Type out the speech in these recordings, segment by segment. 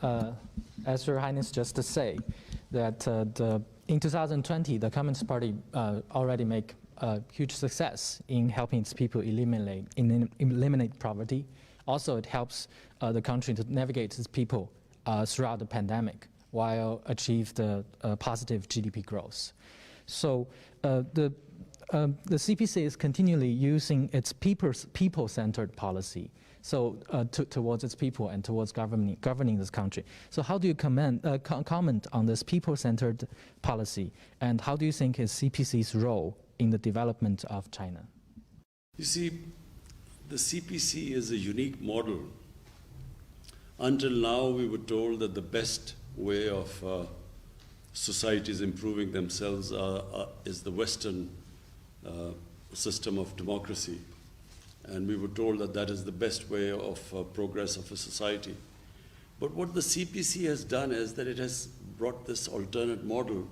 as Your Highness just said, that in 2020, the Communist Party already make a huge success in helping its people eliminate poverty. Also, it helps the country to navigate its people throughout the pandemic while achieve the positive GDP growth. So the CPC is continually using its people-centered policy, so towards its people and towards governing this country. So how do you comment on this people-centered policy, and how do you think is CPC's role in the development of China? You see, the CPC is a unique model. Until now, we were told that the best way of societies improving themselves is the Western system of democracy. And we were told that that is the best way of progress of a society. But what the CPC has done is that it has brought this alternate model,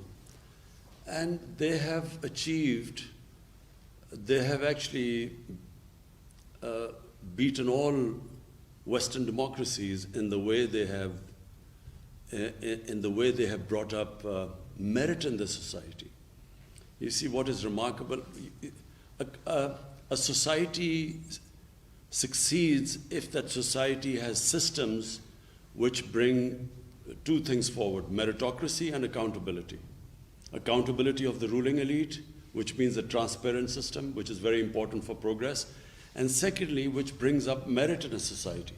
and they have actually beaten all Western democracies in the way they have brought up merit in the society. You see, what is remarkable, a society succeeds if that society has systems which bring two things forward: meritocracy and accountability. Accountability of the ruling elite, which means a transparent system, which is very important for progress, and secondly, which brings up merit in a society.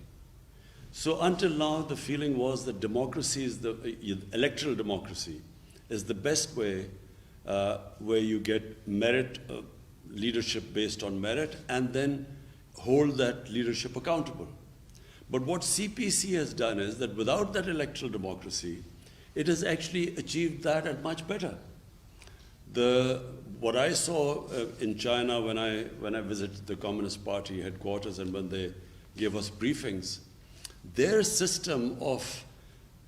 So until now, the feeling was that democracy is electoral democracy is the best way where you get merit, leadership based on merit, and then hold that leadership accountable. But what CPC has done is that without that electoral democracy, it has actually achieved that and much better. What I saw in China when I visited the Communist Party headquarters and when they gave us briefings, their system of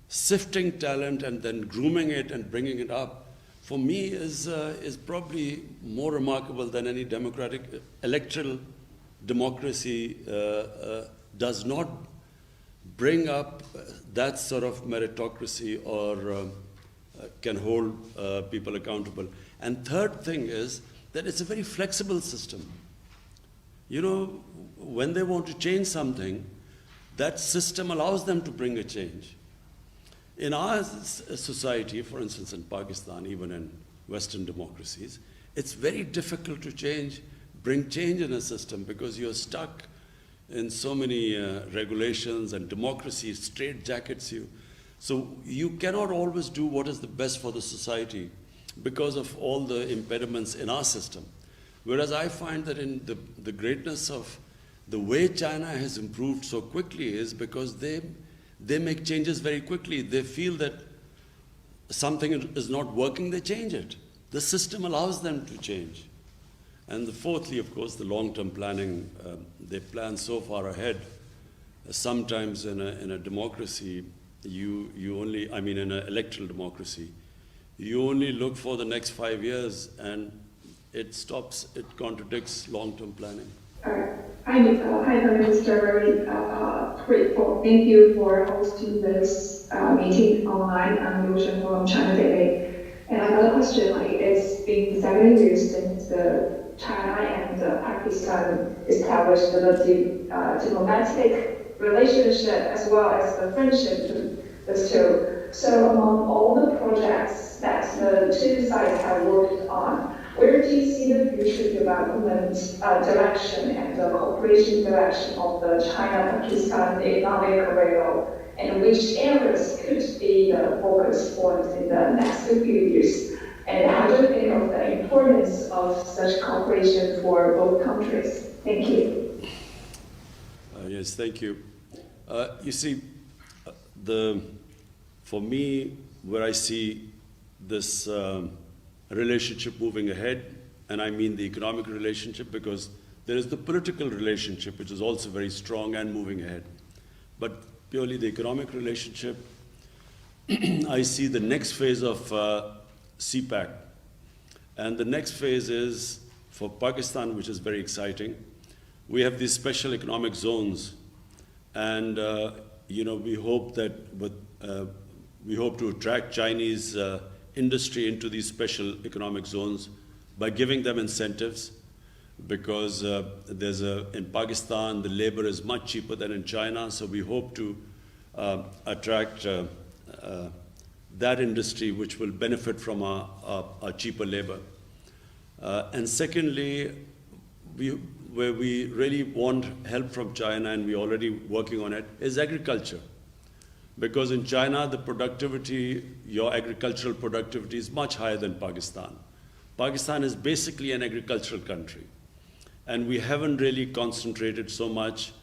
sifting talent and then grooming it and bringing it up, for me, is probably more remarkable than any democratic electoral democracy does not bring up that sort of meritocracy or can hold people accountable. And third thing is that it's a very flexible system. You know, when they want to change something, that system allows them to bring a change. In our society, for instance, in Pakistan, even in Western democracies, it's very difficult to bring change in a system because you're stuck in so many regulations, and democracy straitjackets you. So you cannot always do what is the best for the society because of all the impediments in our system. Whereas I find that in the greatness of the way China has improved so quickly is because they make changes very quickly. They feel that something is not working, they change it. The system allows them to change. And fourthly, of course, the long-term planning. They plan so far ahead. Sometimes in a democracy, in an electoral democracy, you only look for the next 5 years, and it contradicts long-term planning. Hi, Prime Minister. Very grateful. Thank you for hosting this meeting online on Ocean from China Daily. And I got a question. It's been 7 years since China and Pakistan established the diplomatic relationship as well as the friendship between the two. So among all the projects that the two sides have worked on, where do you see the future development direction and the cooperation direction of the China-Pakistan economic corridor, and which areas could be the focus points in the next few years? And how do you think of the importance of such cooperation for both countries? Thank you. Yes, thank you. You see, for me, where I see this relationship moving ahead, and I mean the economic relationship, because there is the political relationship, which is also very strong and moving ahead. But purely the economic relationship, I see the next phase of CPAC. And the next phase is for Pakistan, which is very exciting. We have these special economic zones. And we hope that with we hope to attract Chinese industry into these special economic zones by giving them incentives, because in Pakistan, the labor is much cheaper than in China, so we hope to attract that industry, which will benefit from our cheaper labor. And secondly, where we really want help from China, and we're already working on it, is agriculture. Because in China, the productivity, your agricultural productivity is much higher than Pakistan. Pakistan is basically an agricultural country. And we haven't really concentrated so much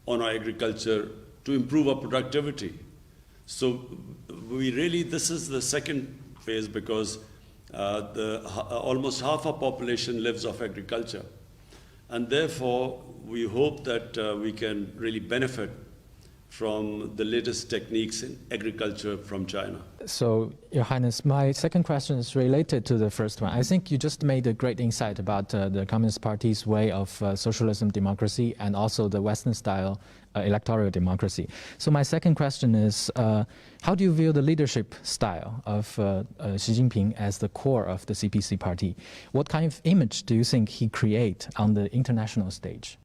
on our agriculture to improve our productivity. So this is the second phase, because almost half our population lives off agriculture. And therefore, we hope that we can really benefit from the latest techniques in agriculture from China. So, Your Highness, my second question is related to the first one. I think you just made a great insight about the Communist Party's way of socialism democracy and also the Western-style electoral democracy. So my second question is, how do you view the leadership style of Xi Jinping as the core of the CPC party? What kind of image do you think he creates on the international stage?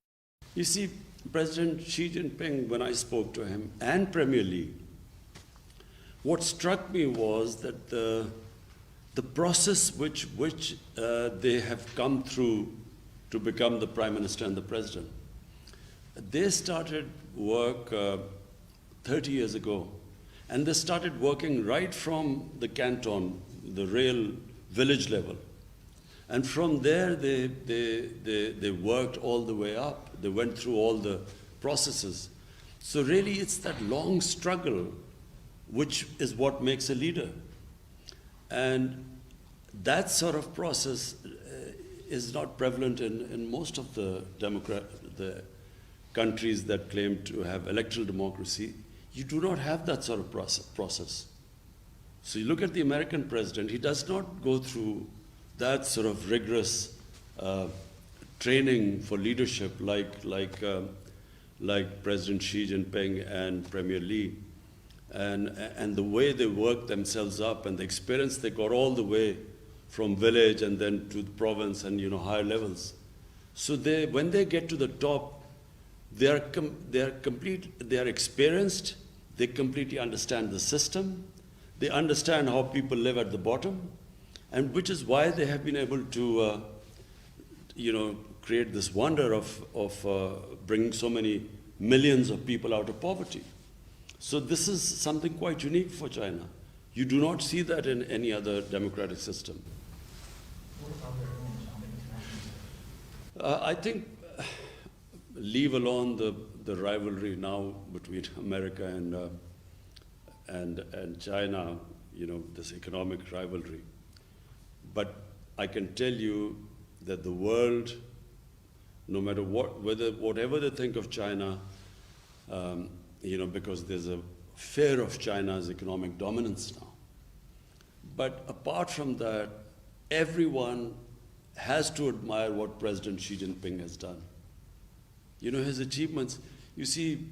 You see, President Xi Jinping, when I spoke to him, and Premier Li, what struck me was that the process which they have come through to become the Prime Minister and the President, they started work 30 years ago, and they started working right from the canton, the real village level. And from there, they worked all the way up. They went through all the processes. So really, it's that long struggle which is what makes a leader. And that sort of process is not prevalent in most of the countries that claim to have electoral democracy. You do not have that sort of process. So you look at the American president, he does not go through that sort of rigorous training for leadership like President Xi Jinping and Premier Li, and the way they work themselves up and the experience they got all the way from village and then to the province and higher levels. So when they get to the top, they are experienced. They completely understand the system. They understand how people live at the bottom, and which is why they have been able to, create this wonder of bringing so many millions of people out of poverty. So this is something quite unique for China. You do not see that in any other democratic system. I think, leave alone the rivalry now between America and China, this economic rivalry. But I can tell you that the world, no matter whatever they think of China, because there's a fear of China's economic dominance now. But apart from that, everyone has to admire what President Xi Jinping has done. His achievements, you see,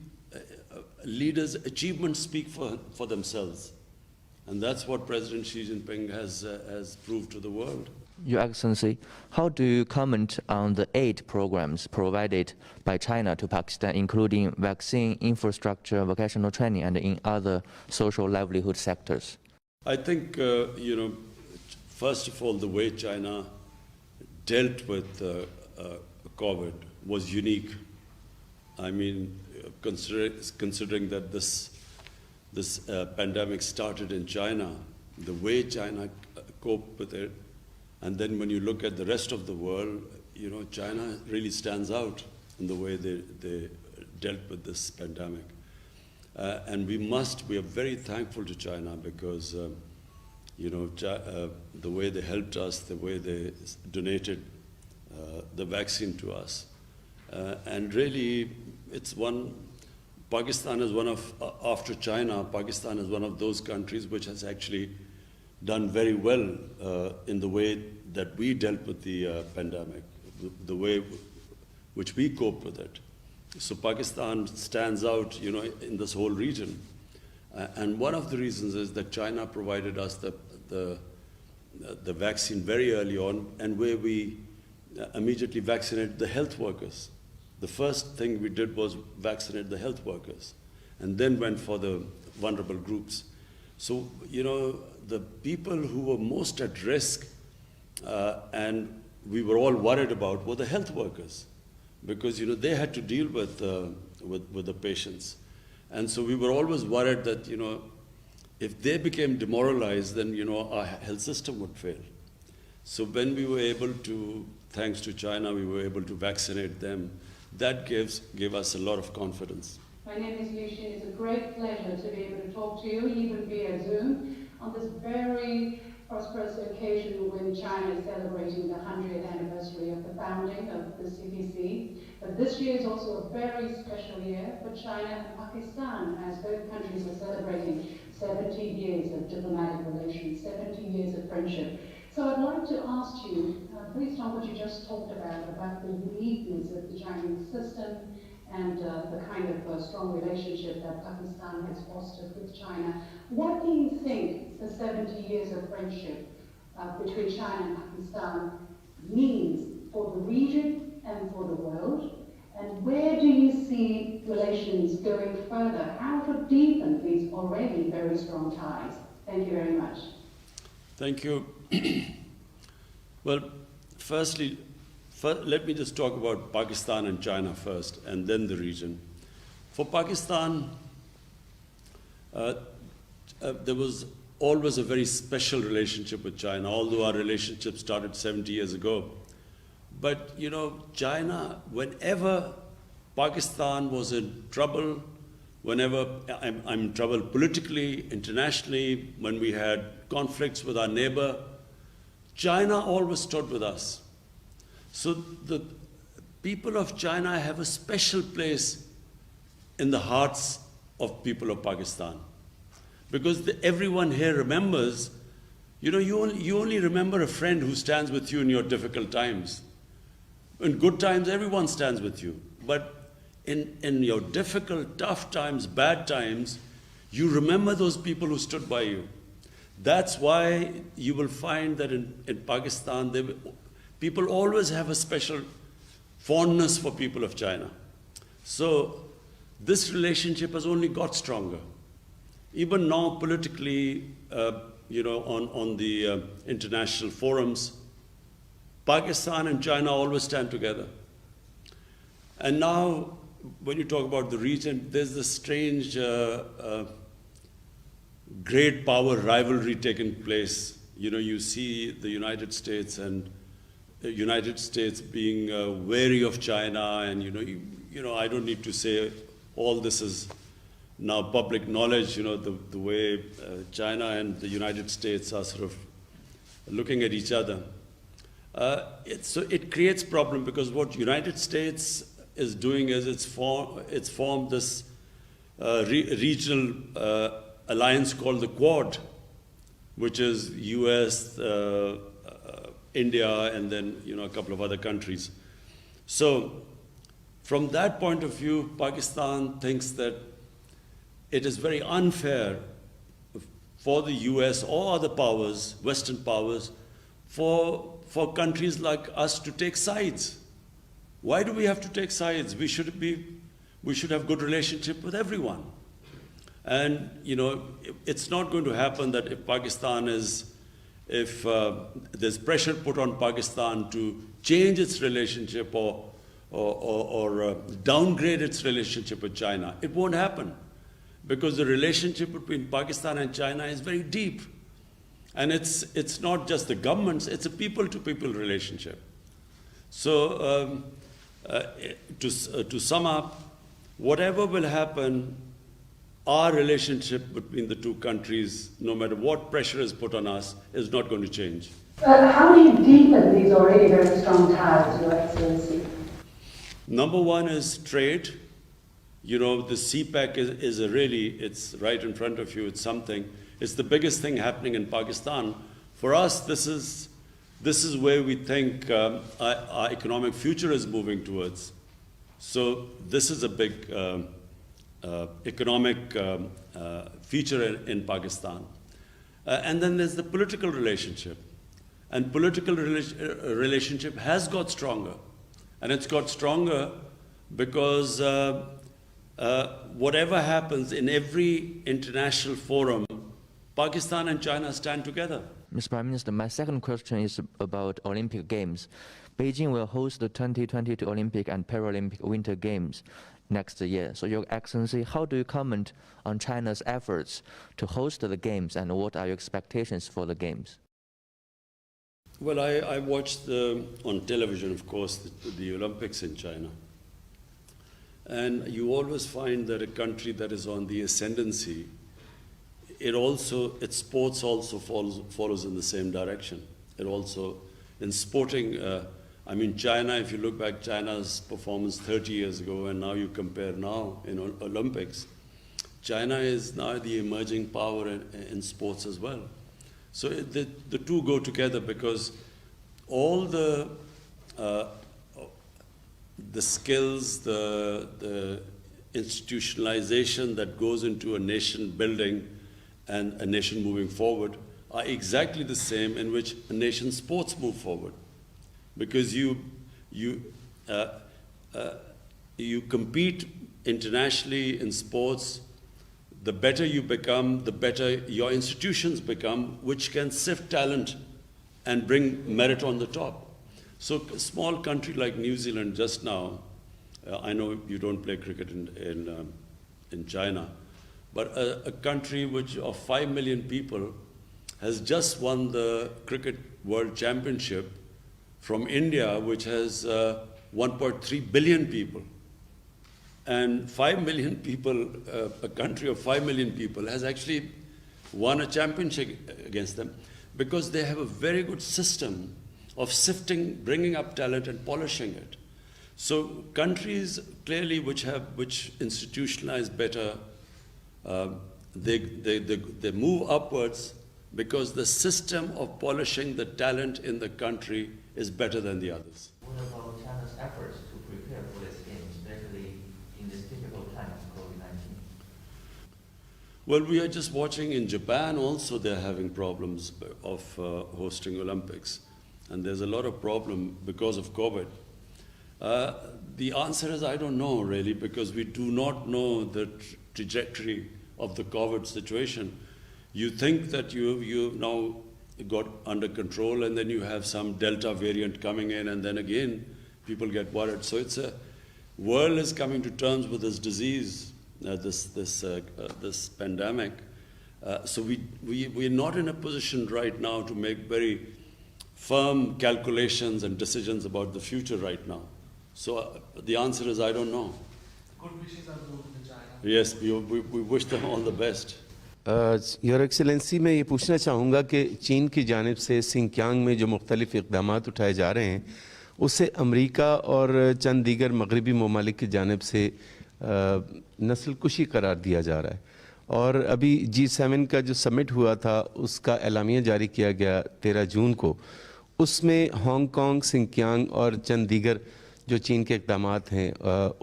leaders' achievements speak for themselves. And that's what President Xi Jinping has proved to the world. Your Excellency, how do you comment on the aid programs provided by China to Pakistan, including vaccine, infrastructure, vocational training, and in other social livelihood sectors? I think, first of all, the way China dealt with COVID was unique. I mean, considering that this pandemic started in China, the way China coped with it, and then when you look at the rest of the world, China really stands out in the way they dealt with this pandemic. And we are very thankful to China because, the way they helped us, the way they donated the vaccine to us. And really, Pakistan is after China, Pakistan is one of those countries which has actually done very well in the way that we dealt with the pandemic, the way which we coped with it. So Pakistan stands out, in this whole region. And one of the reasons is that China provided us the vaccine very early on, and where we immediately vaccinated the health workers. The first thing we did was vaccinate the health workers, and then went for the vulnerable groups. So, you know, the people who were most at risk and we were all worried about were the health workers, because, you know, they had to deal with the patients. And so we were always worried that, you know, if they became demoralized, then, you know, our health system would fail. So when we were able to, thanks to China, we were able to vaccinate them, that gave us a lot of confidence. My name is Liu Xin. It's a great pleasure to be able to talk to you, even via Zoom, on this very prosperous occasion when China is celebrating the 100th anniversary of the founding of the CPC. But this year is also a very special year for China and Pakistan, as both countries are celebrating 70 years of diplomatic relations, 70 years of friendship. So I'd like to ask you, based on what you just talked about the uniqueness of the Chinese system and the kind of strong relationship that Pakistan has fostered with China, what do you think the 70 years of friendship between China and Pakistan means for the region and for the world? And where do you see relations going further? How to deepen these already very strong ties? Thank you very much. Thank you. Well, firstly, let me just talk about Pakistan and China first, and then the region. For Pakistan, there was always a very special relationship with China, although our relationship started 70 years ago. But, you know, China, whenever Pakistan was in trouble, whenever I'm in trouble politically, internationally, when we had conflicts with our neighbor, China always stood with us. So the people of China have a special place in the hearts of people of Pakistan. Because everyone here remembers, you know, you only remember a friend who stands with you in your difficult times. In good times, everyone stands with you. But in your difficult, tough times, bad times, you remember those people who stood by you. That's why you will find that in Pakistan, people always have a special fondness for people of China. So this relationship has only got stronger. Even now, politically, you know, on the international forums, Pakistan and China always stand together. And now, when you talk about the region, there's this strange great power rivalry taking place. You know, you see the United States and the United States being wary of China, and you know, I don't need to say all this is now public knowledge. You know, the way China and the United States are sort of looking at each other. So it creates problem, because what United States is doing is it's formed this regional alliance called the Quad, which is US, India, and then, you know, a couple of other countries. So from that point of view, Pakistan thinks that it is very unfair for the US or other powers, Western powers, for countries like us to take sides. Why do we have to take sides? We should have good relationship with everyone. And, you know, it's not going to happen that if there's pressure put on Pakistan to change its relationship or downgrade its relationship with China. It won't happen, because the relationship between Pakistan and China is very deep. And it's not just the governments, it's a people-to-people relationship. So to sum up, whatever will happen, our relationship between the two countries, no matter what pressure is put on us, is not going to change. How do you deepen these already very strong ties, Your Excellency? Number one is trade. You know, the CPEC is it's right in front of you, it's something. It's the biggest thing happening in Pakistan. For us, this is where we think our economic future is moving towards. So this is a big economic feature in Pakistan. And then there's the political relationship. And political relationship has got stronger. And it's got stronger because whatever happens in every international forum, Pakistan and China stand together. Mr. Prime Minister, my second question is about Olympic Games. Beijing will host the 2022 Olympic and Paralympic Winter Games next year. So, Your Excellency, how do you comment on China's efforts to host the Games, and what are your expectations for the Games? Well, I watched on television, of course, the Olympics in China. And you always find that a country that is on the ascendancy, its sports also follows in the same direction. It also, in sporting, I mean, China, if you look back, China's performance 30 years ago, and now you compare now in Olympics, China is now the emerging power in sports as well. So the two go together because all the skills, the institutionalization that goes into a nation building and a nation moving forward are exactly the same in which a nation's sports move forward. Because you compete internationally in sports, the better you become, the better your institutions become, which can sift talent and bring merit on the top. So a small country like New Zealand just now, I know you don't play cricket in China, but a country of 5 million people has just won the Cricket World Championship from India, which has 1.3 billion people. And 5 million people, a country of 5 million people has actually won a championship against them because they have a very good system of sifting, bringing up talent and polishing it. So countries clearly which institutionalize better, they move upwards because the system of polishing the talent in the country is better than the others. What about China's efforts to prepare for this game, especially in this difficult time of COVID-19? Well, we are just watching in Japan also they're having problems of hosting Olympics. And there's a lot of problem because of COVID. The answer is I don't know really because we do not know the trajectory of the COVID situation. You think that you now got under control and then you have some Delta variant coming in and then again people get worried. So it's world is coming to terms with this disease, this pandemic. So we're not in a position right now to make very firm calculations and decisions about the future right now. So the answer is I don't know. Good wishes are due to China. Yes, we wish them all the best. Your excellency मैं ये पूछना चाहूँगा कि चीन की जानिब से Sinkiang में जो मुख्तलिफ इक़दाम उठाए जा रहे हैं उससे अमरीका और चंद दीगर मगरबी ममालिक की जानिब से नस्ल कुशी करार दिया जा रहा है और अभी G7 का जो समिट हुआ था उसका एलामिया जारी किया गया 13 जून को उसमें हांगकांग, सिंकियांग और चंद दीगर जो चीन के इक़दाम हैं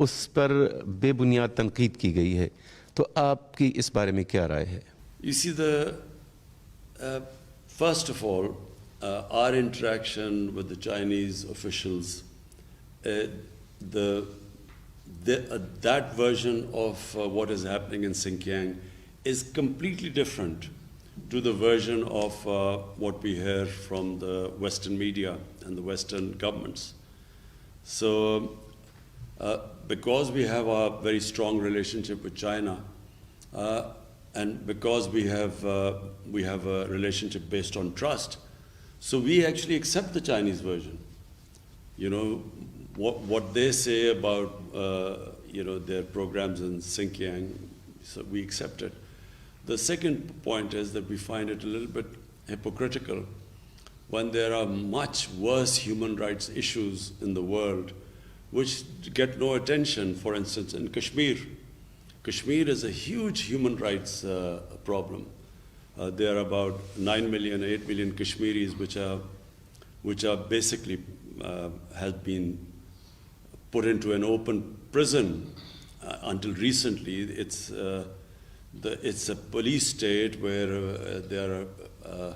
उस पर बेबुनियाद तनकीद की गई है तो आपकी इस बारे में क्या राय है? You see, first of all, our interaction with the Chinese officials, that version of what is happening in Xinjiang is completely different to the version of what we hear from the Western media and the Western governments. So, because we have a very strong relationship with China, and because we have a relationship based on trust, so we actually accept the Chinese version. You know, what they say about, their programs in Xinjiang, so we accept it. The second point is that we find it a little bit hypocritical when there are much worse human rights issues in the world which get no attention. For instance, in Kashmir. Kashmir is a huge human rights problem. There are about 9 million, 8 million Kashmiris which are basically have been put into an open prison until recently, it's a police state where there are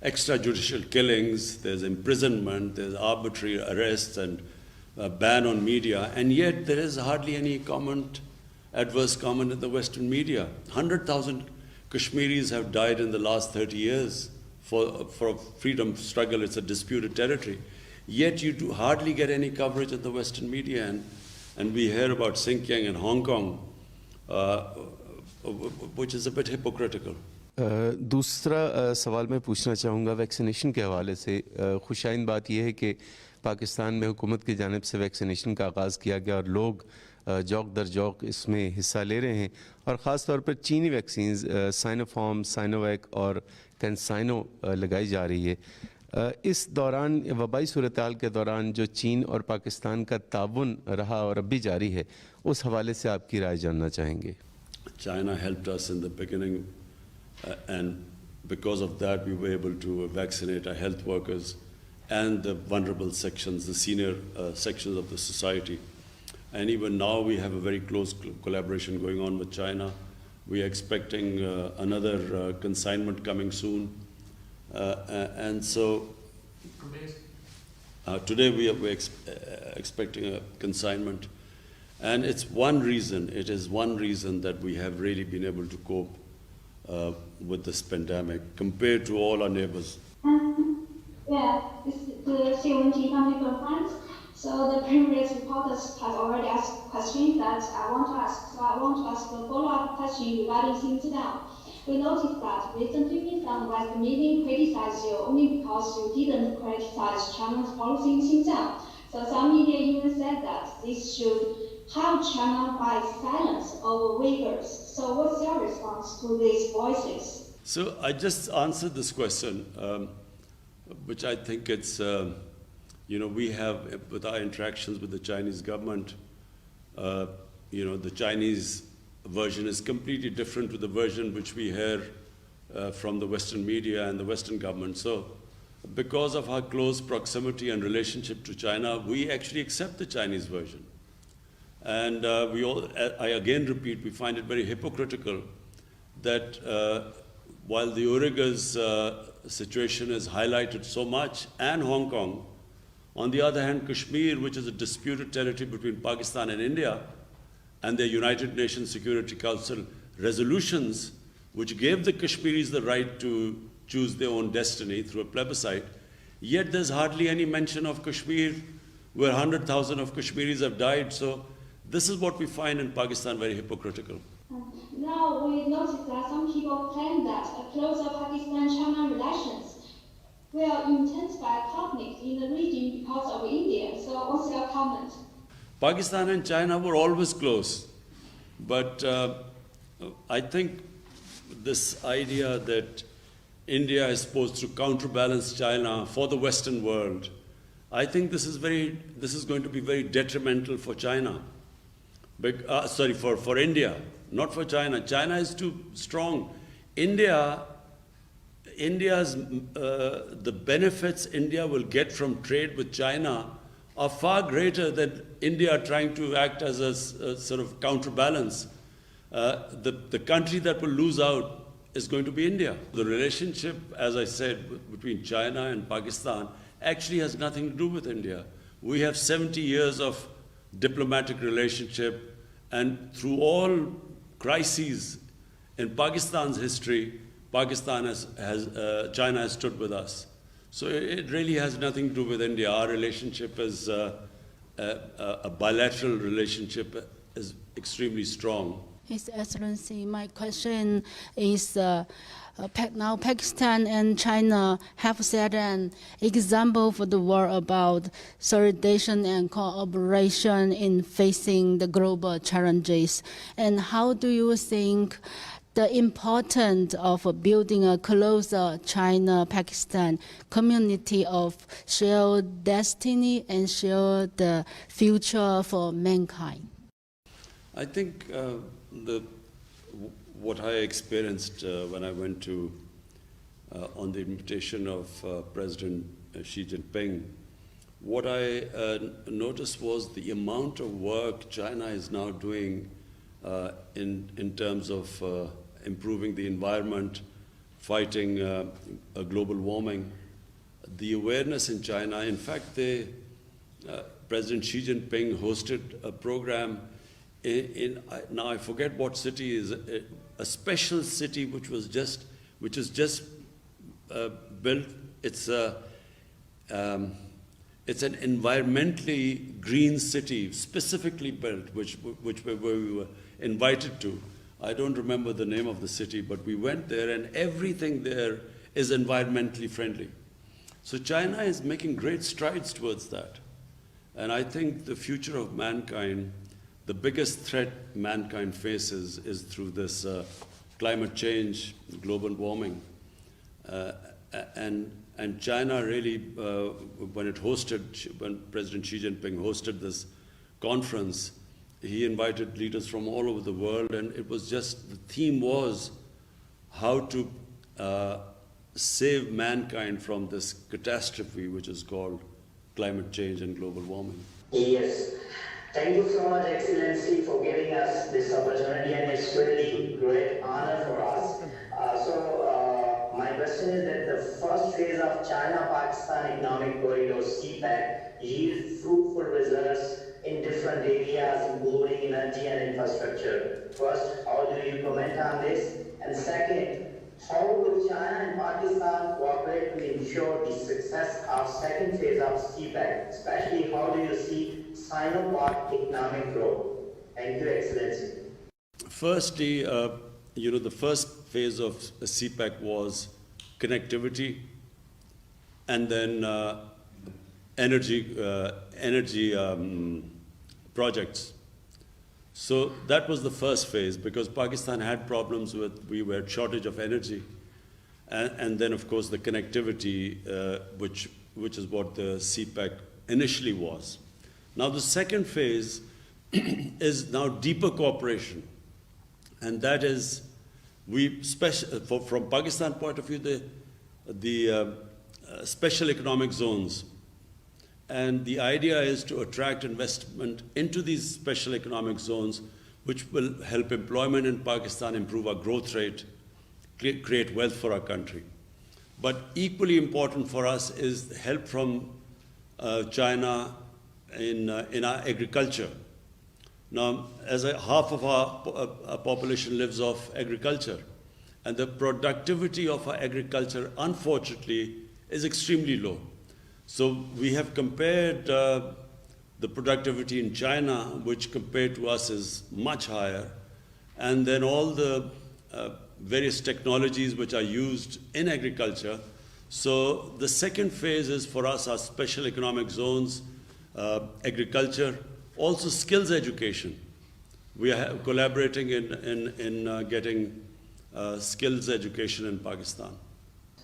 extrajudicial killings, there's imprisonment, there's arbitrary arrests and a ban on media, and yet there is hardly any adverse comment in the Western media. 100,000 Kashmiris have died in the last 30 years for freedom struggle. It's a disputed territory. Yet you do hardly get any coverage in the Western media, and we hear about Xinjiang and Hong Kong, which is a bit hypocritical. दूसरा सवाल मैं पूछना चाहूँगा vaccination के हवाले से। खुशाइन बात यह है कि पाकिस्तान में हुकूमत की जानिब से वैक्सीनेशन का आगाज़ किया गया और लोग जौक दर जौक इसमें हिस्सा ले रहे हैं, और ख़ास तौर पर चीनी वैक्सीन्स साइनोफार्म, साइनोवैक और कैंसाइनो लगाई जा रही है। इस दौरान वबाई सूरत-हाल के दौरान जो चीन और पाकिस्तान का ताउन रहा और अब भी जारी है, उस हवाले से आपकी राय जानना चाहेंगे। China helped us in the beginning, and because of that we were able to vaccinate our health workers and the vulnerable sections, the senior sections of the society. And even now we have a very close collaboration going on with China. We are expecting another consignment coming soon. And so today we are expecting a consignment. And it is one reason that we have really been able to cope with this pandemic compared to all our neighbors. Yeah, this is the CMT family conference. So the previous reporters has already asked questions that I want to ask. So I want to ask a follow-up question regarding Xinjiang. We noticed that recently some Western media criticized you only because you didn't criticize China's policy in Xinjiang. So some media even said that this should how China fights silence over Uyghurs. So what's your response to these voices? So I just answered this question, which I think it's, we have, with our interactions with the Chinese government, the Chinese version is completely different to the version which we hear from the Western media and the Western government. So because of our close proximity and relationship to China, we actually accept the Chinese version. And I again repeat, we find it very hypocritical that while the Uyghurs' situation is highlighted so much, and Hong Kong, on the other hand, Kashmir, which is a disputed territory between Pakistan and India, and the United Nations Security Council resolutions, which gave the Kashmiris the right to choose their own destiny through a plebiscite, yet there's hardly any mention of Kashmir, where 100,000 of Kashmiris have died. So this is what we find in Pakistan very hypocritical. Now we notice that some people claim that a closer Pakistan-China relations will intensify conflict in the region because of India. So what's your comment? Pakistan and China were always close, but I think this idea that India is supposed to counterbalance China for the Western world, I think this is going to be very detrimental for China. For India, not for China. China is too strong. The benefits India will get from trade with China are far greater than India trying to act as a sort of counterbalance. The country that will lose out is going to be India. The relationship, as I said, between China and Pakistan actually has nothing to do with India. We have 70 years of diplomatic relationship, and through all crises in Pakistan's history, China has stood with us. So it really has nothing to do with India. Our relationship is a bilateral relationship, is extremely strong. His Excellency, my question is, now Pakistan and China have set an example for the world about solidarity and cooperation in facing the global challenges. And how do you think the importance of building a closer China-Pakistan community of shared destiny and shared future for mankind? I think what I experienced when I went to, on the invitation of President Xi Jinping, what I noticed was the amount of work China is now doing in terms of improving the environment, fighting global warming. The awareness in China, in fact, President Xi Jinping hosted a program now I forget what city is, a special city which is just built. It's an environmentally green city, specifically built, which we were invited to. I don't remember the name of the city, but we went there, and everything there is environmentally friendly. So China is making great strides towards that. And I think the future of mankind, the biggest threat mankind faces is through this climate change, global warming. And China really, when President Xi Jinping hosted this conference, he invited leaders from all over the world, and it was just, the theme was how to save mankind from this catastrophe which is called climate change and global warming. Yes. Thank you so much, Excellency, for giving us this opportunity, and it's really great honor for us. My question is that the first phase of China-Pakistan Economic Corridor (CPEC) yields fruitful results in different areas, including energy and infrastructure. First, how do you comment on this? And second, how will China and Pakistan cooperate to ensure the success of second phase of CPEC? Especially, how do you see Sino-Pak economic growth? Thank you, Excellency. Firstly, the first phase of CPEC was connectivity, and then energy projects. So that was the first phase, because Pakistan had problems we had shortage of energy, and then of course the connectivity, which is what the CPEC initially was. Now the second phase is now deeper cooperation, and that is, from Pakistan point of view, the special economic zones. And the idea is to attract investment into these special economic zones, which will help employment in Pakistan, improve our growth rate, create wealth for our country. But equally important for us is help from China in our agriculture. Now, half of our population lives off agriculture, and the productivity of our agriculture, unfortunately, is extremely low. So we have compared the productivity in China, which compared to us is much higher, and then all the various technologies which are used in agriculture. So the second phase is for us our special economic zones, agriculture, also skills education. We are collaborating in getting skills education in Pakistan.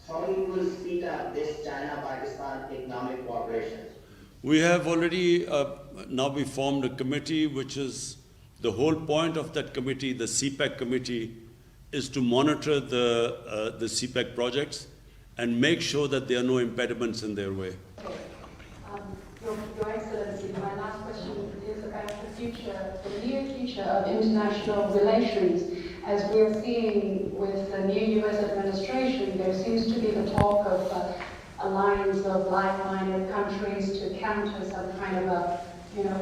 How you will speed up this China-Pakistan economic cooperation? We have already, now we formed a committee, which is, the whole point of that committee, the CPEC committee, is to monitor the CPEC projects and make sure that there are no impediments in their way. Your Excellency, my last question is about the future, the near future of international relations. As we're seeing with the new US administration, there seems to be the talk of alliance of like-minded countries to counter some kind of a,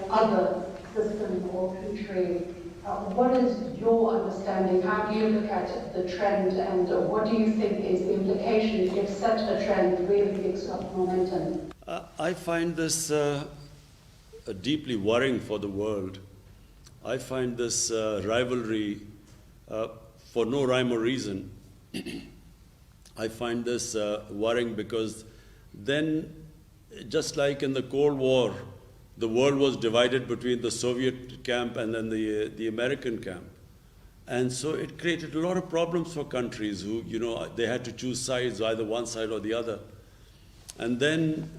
other system or country. What is your understanding? How do you look at the trend, and what do you think is the implication if such a trend really picks up momentum? I find this deeply worrying for the world. I find this rivalry for no rhyme or reason. I find this worrying because then, just like in the Cold War, the world was divided between the Soviet camp and then the American camp. And so it created a lot of problems for countries who, they had to choose sides, either one side or the other. And then,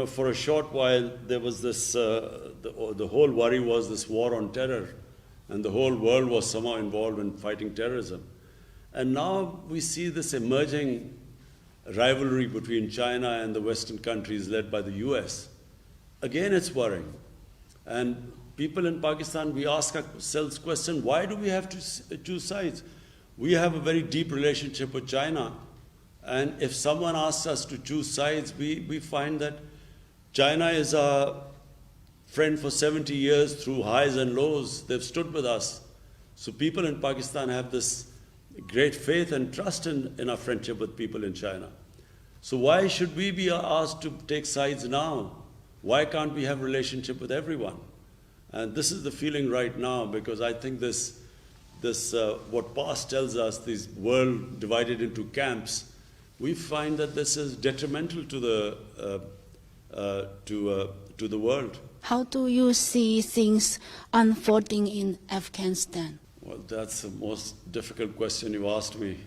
for a short while, there was this, the whole worry was this war on terror, and the whole world was somehow involved in fighting terrorism. And now we see this emerging rivalry between China and the Western countries led by the US. Again, it's worrying. And people in Pakistan, we ask ourselves question, why do we have to choose sides? We have a very deep relationship with China. And if someone asks us to choose sides, we find that China is our friend for 70 years through highs and lows. They've stood with us. So people in Pakistan have this great faith and trust in our friendship with people in China. So why should we be asked to take sides now? Why can't we have a relationship with everyone? And this is the feeling right now, because I think this what past tells us, this world divided into camps, we find that this is detrimental to the world. How do you see things unfolding in Afghanistan? Well, that's the most difficult question you asked me.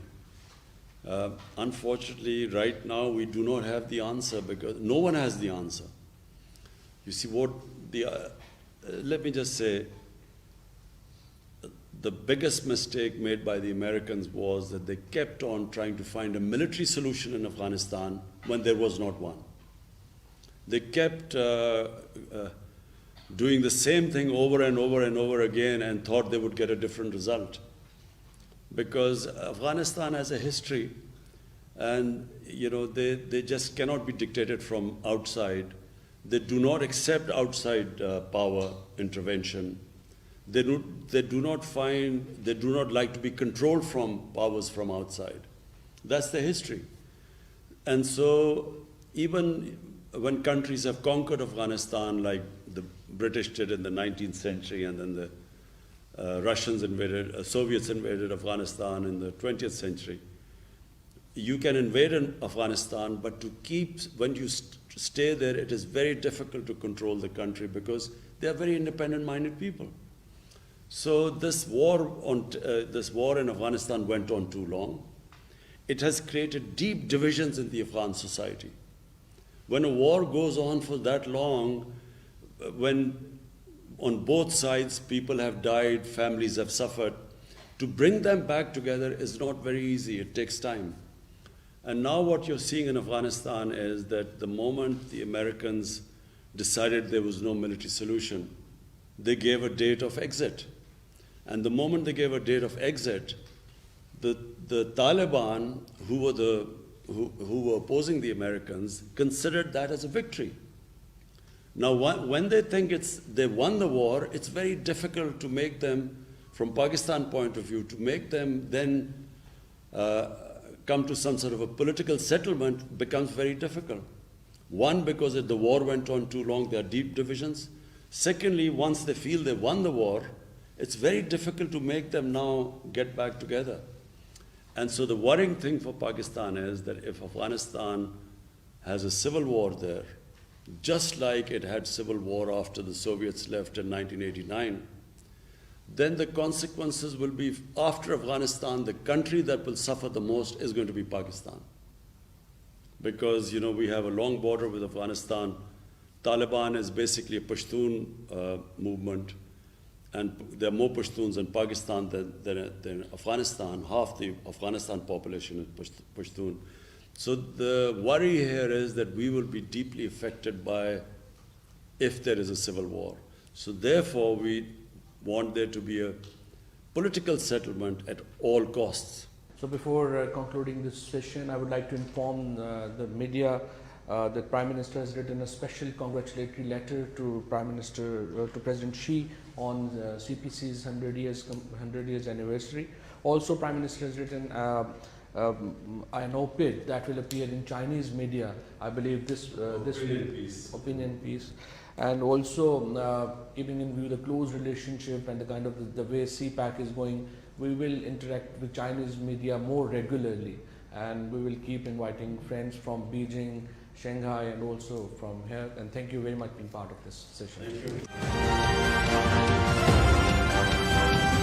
Unfortunately, right now we do not have the answer, because no one has the answer. You see, let me just say, the biggest mistake made by the Americans was that they kept on trying to find a military solution in Afghanistan when there was not one. They kept doing the same thing over and over and over again and thought they would get a different result. Because Afghanistan has a history, and they just cannot be dictated from outside. They do not accept outside power intervention. They do not like to be controlled from powers from outside. That's the history. And so even when countries have conquered Afghanistan, like the British did in the 19th century, and then the Soviets invaded Afghanistan in the 20th century, you can invade in Afghanistan, but when you stay there, it is very difficult to control the country, because they are very independent-minded people. So this war in Afghanistan went on too long. It has created deep divisions in the Afghan society. When a war goes on for that long, when on both sides people have died, families have suffered, to bring them back together is not very easy. It takes time. And now what you're seeing in Afghanistan is that the moment the Americans decided there was no military solution, they gave a date of exit. And the moment they gave a date of exit, the Taliban, who were opposing the Americans, considered that as a victory. Now, when they think they won the war, it's very difficult to make them, from Pakistan point of view, to make them then come to some sort of a political settlement becomes very difficult. One, because the war went on too long, there are deep divisions. Secondly, once they feel they won the war, it's very difficult to make them now get back together. And so the worrying thing for Pakistan is that if Afghanistan has a civil war there, just like it had civil war after the Soviets left in 1989, then the consequences will be, after Afghanistan, the country that will suffer the most is going to be Pakistan. Because, we have a long border with Afghanistan. Taliban is basically a Pashtun movement. And there are more Pashtuns in Pakistan than Afghanistan. Half the Afghanistan population is Pashtun. So the worry here is that we will be deeply affected by if there is a civil war. So therefore, we want there to be a political settlement at all costs. So before concluding this session, I would like to inform the media that Prime Minister has written a special congratulatory letter to to President Xi on CPC's 100 years anniversary. Also, Prime Minister has written an op-ed that will appear in Chinese media. I believe this opinion piece, and also keeping in view the close relationship and the kind of the way CPAC is going, we will interact with Chinese media more regularly, and we will keep inviting friends from Beijing, Shanghai, and also from here. And thank you very much for being part of this session. Thank you.